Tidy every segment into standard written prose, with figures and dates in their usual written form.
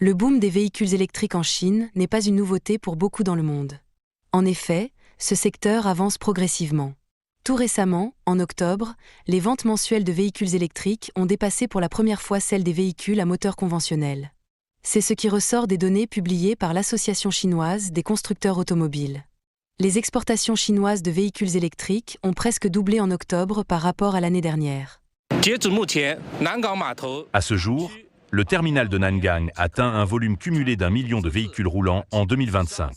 Le boom des véhicules électriques en Chine n'est pas une nouveauté pour beaucoup dans le monde. En effet, ce secteur avance progressivement. Tout récemment, en octobre, les ventes mensuelles de véhicules électriques ont dépassé pour la première fois celles des véhicules à moteur conventionnel. C'est ce qui ressort des données publiées par l'Association chinoise des constructeurs automobiles. Les exportations chinoises de véhicules électriques ont presque doublé en octobre par rapport à l'année dernière. À ce jour, le terminal de Nangang atteint un volume cumulé d'1 million de véhicules roulants en 2025.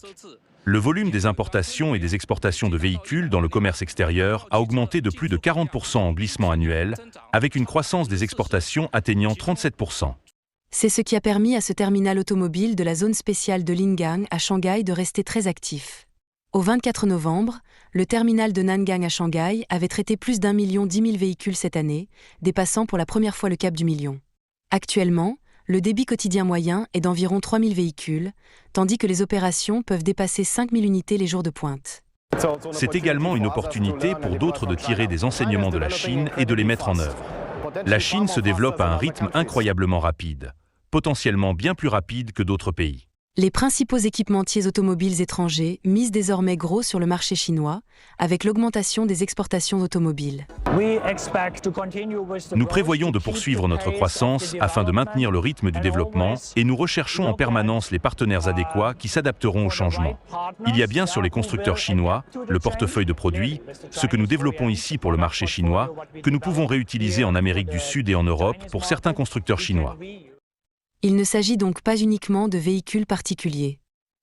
Le volume des importations et des exportations de véhicules dans le commerce extérieur a augmenté de plus de 40% en glissement annuel, avec une croissance des exportations atteignant 37%. C'est ce qui a permis à ce terminal automobile de la zone spéciale de Lingang à Shanghai de rester très actif. Au 24 novembre, le terminal de Nangang à Shanghai avait traité plus d'1 million 10 000 véhicules cette année, dépassant pour la première fois le cap du million. Actuellement, le débit quotidien moyen est d'environ 3 000 véhicules, tandis que les opérations peuvent dépasser 5 000 unités les jours de pointe. C'est également une opportunité pour d'autres de tirer des enseignements de la Chine et de les mettre en œuvre. La Chine se développe à un rythme incroyablement rapide, potentiellement bien plus rapide que d'autres pays. Les principaux équipementiers automobiles étrangers misent désormais gros sur le marché chinois, avec l'augmentation des exportations automobiles. Nous prévoyons de poursuivre notre croissance afin de maintenir le rythme du développement et nous recherchons en permanence les partenaires adéquats qui s'adapteront au changement. Il y a bien sur les constructeurs chinois, le portefeuille de produits, ce que nous développons ici pour le marché chinois, que nous pouvons réutiliser en Amérique du Sud et en Europe pour certains constructeurs chinois. Il ne s'agit donc pas uniquement de véhicules particuliers.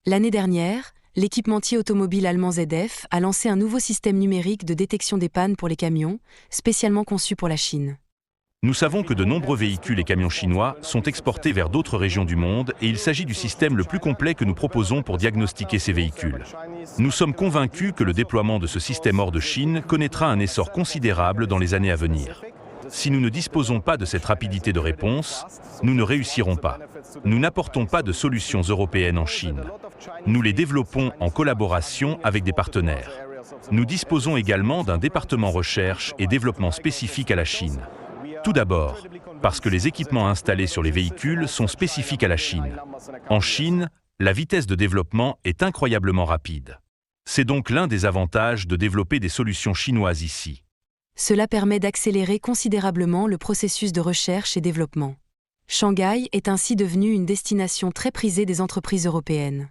L'année dernière, l'équipementier automobile allemand ZF a lancé un nouveau système numérique de détection des pannes pour les camions, spécialement conçu pour la Chine. Nous savons que de nombreux véhicules et camions chinois sont exportés vers d'autres régions du monde et il s'agit du système le plus complet que nous proposons pour diagnostiquer ces véhicules. Nous sommes convaincus que le déploiement de ce système hors de Chine connaîtra un essor considérable dans les années à venir. Si nous ne disposons pas de cette rapidité de réponse, nous ne réussirons pas. Nous n'apportons pas de solutions européennes en Chine. Nous les développons en collaboration avec des partenaires. Nous disposons également d'un département recherche et développement spécifique à la Chine. Tout d'abord, parce que les équipements installés sur les véhicules sont spécifiques à la Chine. En Chine, la vitesse de développement est incroyablement rapide. C'est donc l'un des avantages de développer des solutions chinoises ici. Cela permet d'accélérer considérablement le processus de recherche et développement. Shanghai est ainsi devenue une destination très prisée des entreprises européennes.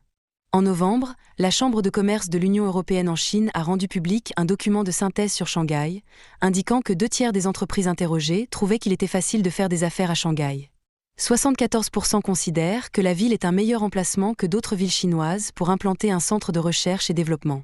En novembre, la Chambre de commerce de l'Union européenne en Chine a rendu public un document de synthèse sur Shanghai, indiquant que 2/3 des entreprises interrogées trouvaient qu'il était facile de faire des affaires à Shanghai. 74% considèrent que la ville est un meilleur emplacement que d'autres villes chinoises pour implanter un centre de recherche et développement.